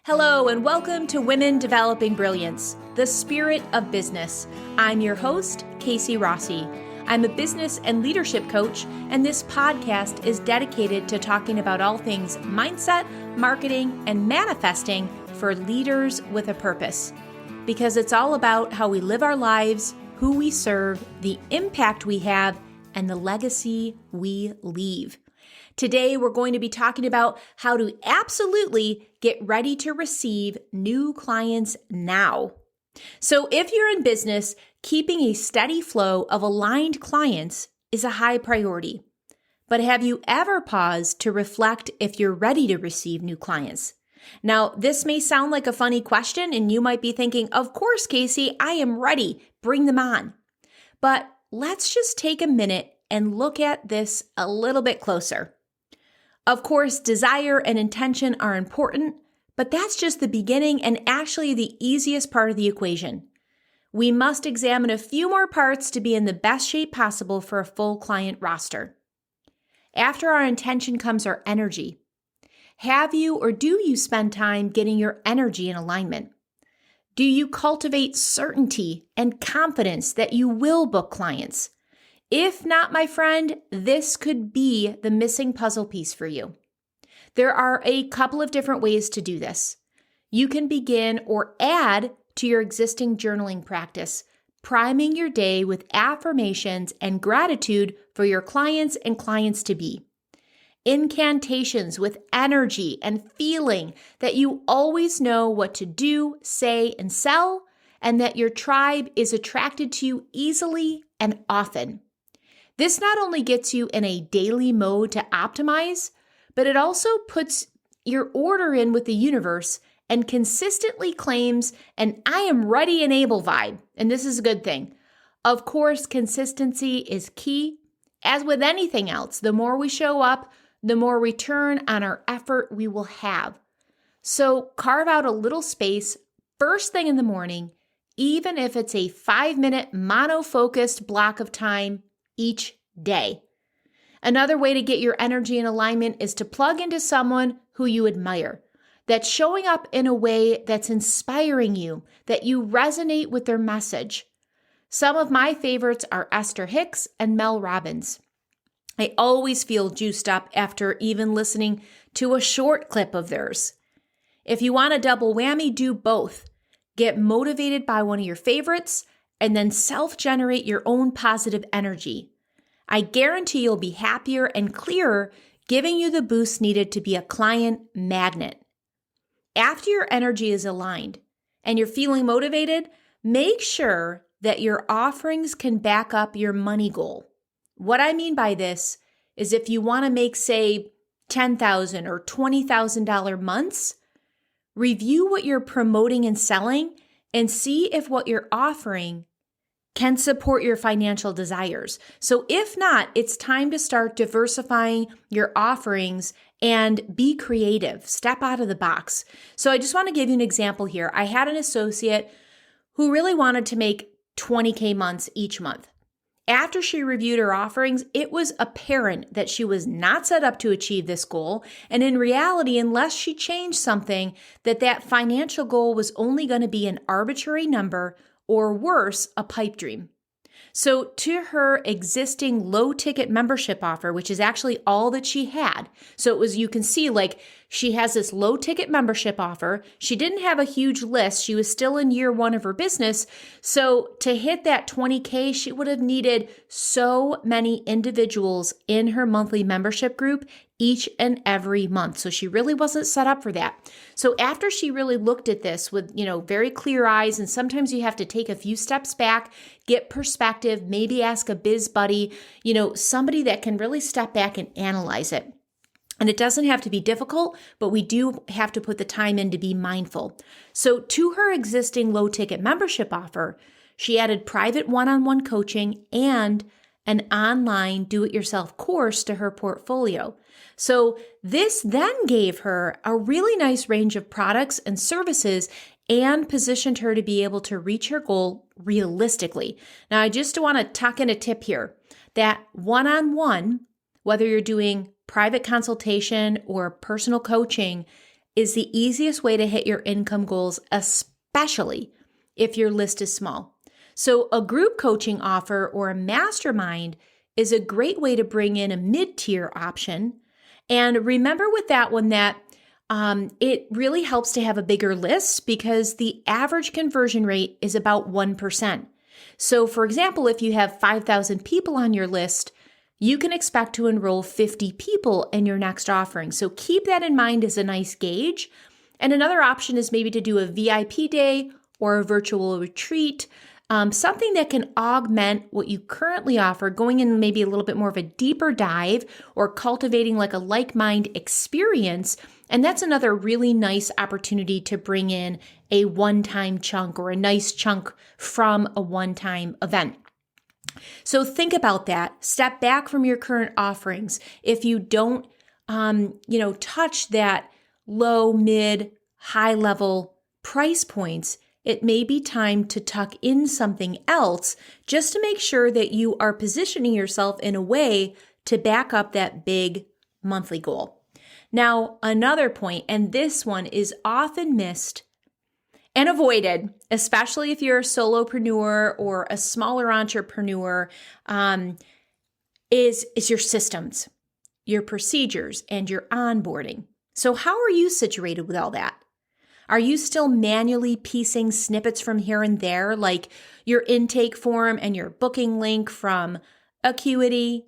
Hello and welcome to Women Developing Brilliance, the spirit of business. I'm your host, Casey Rossi. I'm a business and leadership coach, and this podcast is dedicated to talking about all things mindset, marketing, and manifesting for leaders with a purpose. Because it's all about how we live our lives, who we serve, the impact we have, and the legacy we leave. Today, we're going to be talking about how to absolutely get ready to receive new clients now. So if you're in business, keeping a steady flow of aligned clients is a high priority. But have you ever paused to reflect if you're ready to receive new clients? Now, this may sound like a funny question, and you might be thinking, of course, Casey, I am ready. Bring them on. But let's just take a minute and look at this a little bit closer. Of course, desire and intention are important, but that's just the beginning and actually the easiest part of the equation. We must examine a few more parts to be in the best shape possible for a full client roster. After our intention comes our energy. Have you or do you spend time getting your energy in alignment? Do you cultivate certainty and confidence that you will book clients? If not, my friend, this could be the missing puzzle piece for you. There are a couple of different ways to do this. You can begin or add to your existing journaling practice, priming your day with affirmations and gratitude for your clients and clients to be. Incantations with energy and feeling that you always know what to do, say, and sell, and that your tribe is attracted to you easily and often. This not only gets you in a daily mode to optimize, but it also puts your order in with the universe and consistently claims an I am ready and able vibe. And this is a good thing. Of course, consistency is key. As with anything else, the more we show up, the more return on our effort we will have. So carve out a little space first thing in the morning, even if it's a 5-minute mono-focused block of time each day. Another way to get your energy in alignment is to plug into someone who you admire, that's showing up in a way that's inspiring you, that you resonate with their message. Some of my favorites are Esther Hicks and Mel Robbins. I always feel juiced up after even listening to a short clip of theirs. If you want a double whammy, do both. Get motivated by one of your favorites and then self-generate your own positive energy. I guarantee you'll be happier and clearer, giving you the boost needed to be a client magnet. After your energy is aligned and you're feeling motivated, make sure that your offerings can back up your money goal. What I mean by this is if you want to make, say, $10,000 or $20,000 months, review what you're promoting and selling and see if what you're offering can support your financial desires. So if not, it's time to start diversifying your offerings and be creative. Step out of the box. So I just want to give you an example here. I had an associate who really wanted to make 20K months each month. After she reviewed her offerings, it was apparent that she was not set up to achieve this goal. And in reality, unless she changed something, that financial goal was only going to be an arbitrary number or worse, a pipe dream. So to her existing low ticket membership offer, which is actually all that she had. So it was, you can see like she has this low ticket membership offer. She didn't have a huge list. She was still in year one of her business. So to hit that 20K, she would have needed so many individuals in her monthly membership group each and every month. So she really wasn't set up for that. So after she really looked at this with, very clear eyes, and sometimes you have to take a few steps back, get perspective, maybe ask a biz buddy, somebody that can really step back and analyze it. And it doesn't have to be difficult, but we do have to put the time in to be mindful. So to her existing low ticket membership offer, she added private one-on-one coaching and an online do-it-yourself course to her portfolio. So this then gave her a really nice range of products and services and positioned her to be able to reach her goal realistically. Now, I just want to tuck in a tip here that one-on-one, whether you're doing private consultation or personal coaching, is the easiest way to hit your income goals, especially if your list is small. So a group coaching offer or a mastermind is a great way to bring in a mid-tier option. And remember with that one that it really helps to have a bigger list because the average conversion rate is about 1%. So for example, if you have 5,000 people on your list, you can expect to enroll 50 people in your next offering. So keep that in mind as a nice gauge. And another option is maybe to do a VIP day or a virtual retreat, something that can augment what you currently offer, going in maybe a little bit more of a deeper dive or cultivating like a like-mind experience. And that's another really nice opportunity to bring in a one-time chunk or a nice chunk from a one-time event. So think about that. Step back from your current offerings. If you don't, touch that low, mid, high level price points, it may be time to tuck in something else just to make sure that you are positioning yourself in a way to back up that big monthly goal. Now, another point, and this one is often missed and avoided, especially if you're a solopreneur or a smaller entrepreneur, is your systems, your procedures, and your onboarding. So how are you situated with all that? Are you still manually piecing snippets from here and there, like your intake form and your booking link from Acuity,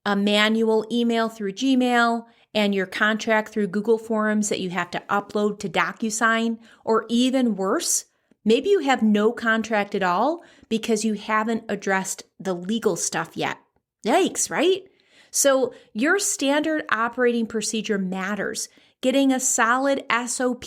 a manual email through Gmail, and your contract through Google Forms that you have to upload to DocuSign? Or even worse, maybe you have no contract at all because you haven't addressed the legal stuff yet. Yikes, right? So your standard operating procedure matters. Getting a solid SOP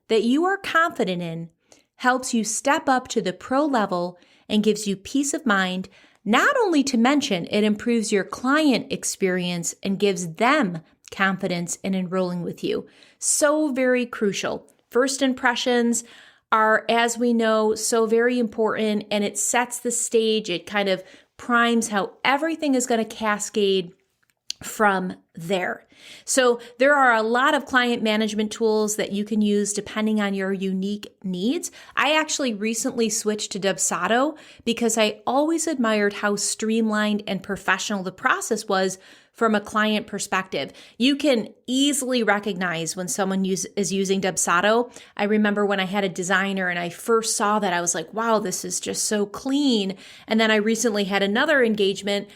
that you are confident in helps you step up to the pro level and gives you peace of mind. Not only to mention, it improves your client experience and gives them confidence in enrolling with you. So very crucial. First impressions are, as we know, so very important, and it sets the stage. It kind of primes how everything is going to cascade from there. So there are a lot of client management tools that you can use depending on your unique needs. I actually recently switched to Dubsado because I always admired how streamlined and professional the process was from a client perspective. You can easily recognize when someone is using Dubsado. I remember when I had a designer and I first saw that, I was like, wow, this is just so clean. And then I recently had another engagement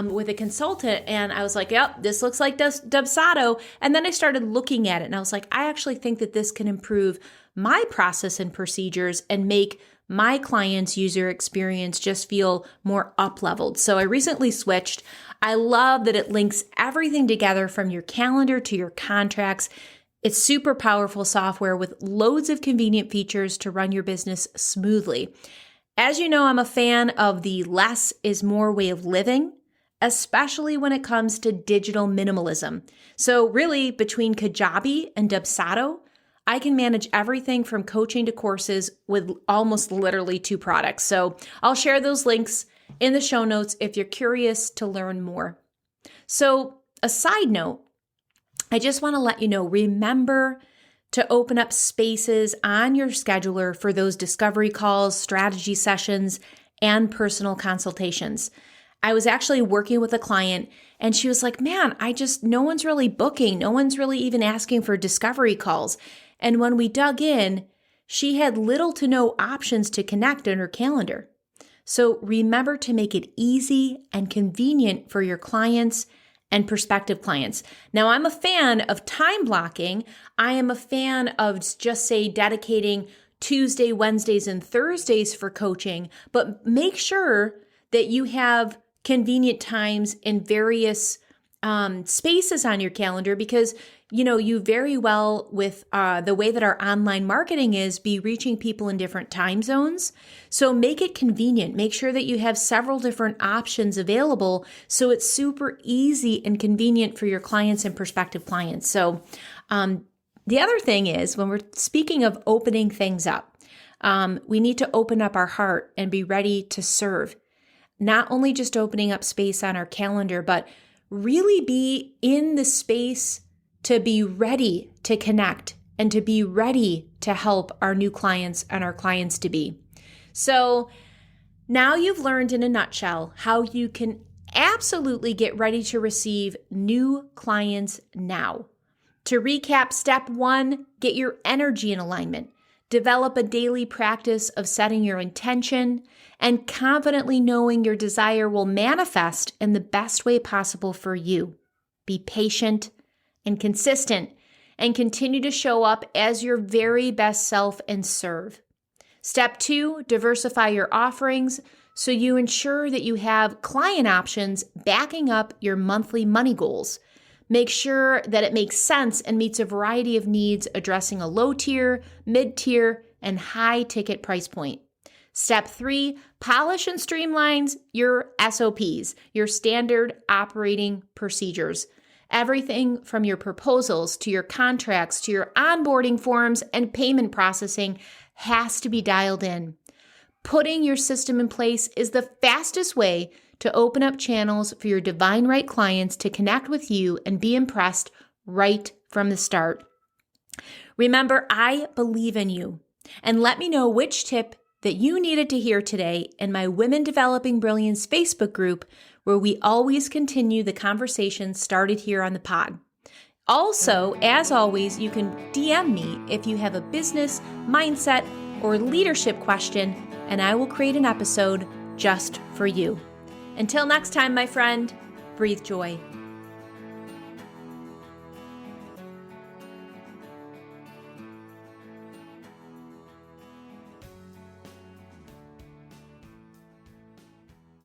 with a consultant and I was like, yep, this looks like Dubsado. And then I started looking at it and I was like, I actually think that this can improve my process and procedures and make my client's user experience just feel more up-leveled. So I recently switched. I love that it links everything together from your calendar to your contracts. It's super powerful software with loads of convenient features to run your business smoothly. As you know, I'm a fan of the less is more way of living, especially when it comes to digital minimalism. So really, between Kajabi and Dubsado, I can manage everything from coaching to courses with almost literally 2 products. So I'll share those links in the show notes if you're curious to learn more. So a side note, I just want to let you know, remember to open up spaces on your scheduler for those discovery calls, strategy sessions, and personal consultations. I was actually working with a client and she was like, man, no one's really booking. No one's really even asking for discovery calls. And when we dug in, she had little to no options to connect in her calendar. So remember to make it easy and convenient for your clients and prospective clients. Now, I'm a fan of time blocking. I am a fan of just say dedicating Tuesday, Wednesdays, and Thursdays for coaching, but make sure that you have convenient times in various spaces on your calendar because you very well with the way that our online marketing is be reaching people in different time zones. So make it convenient. Make sure that you have several different options available so it's super easy and convenient for your clients and prospective clients. So the other thing is when we're speaking of opening things up, we need to open up our heart and be ready to serve. Not only just opening up space on our calendar, but really be in the space to be ready to connect and to be ready to help our new clients and our clients to be. So now you've learned in a nutshell how you can absolutely get ready to receive new clients now. To recap, step 1, get your energy in alignment. Develop a daily practice of setting your intention and confidently knowing your desire will manifest in the best way possible for you. Be patient and consistent and continue to show up as your very best self and serve. Step 2, diversify your offerings so you ensure that you have client options backing up your monthly money goals. Make sure that it makes sense and meets a variety of needs, addressing a low tier, mid tier, and high ticket price point. Step 3, polish and streamlines your SOPs, your standard operating procedures. Everything from your proposals to your contracts to your onboarding forms and payment processing has to be dialed in. Putting your system in place is the fastest way to open up channels for your divine right clients to connect with you and be impressed right from the start. Remember, I believe in you. And let me know which tip that you needed to hear today in my Women Developing Brilliance Facebook group, where we always continue the conversation started here on the pod. Also, as always, you can DM me if you have a business, mindset, or leadership question, and I will create an episode just for you. Until next time, my friend, breathe joy.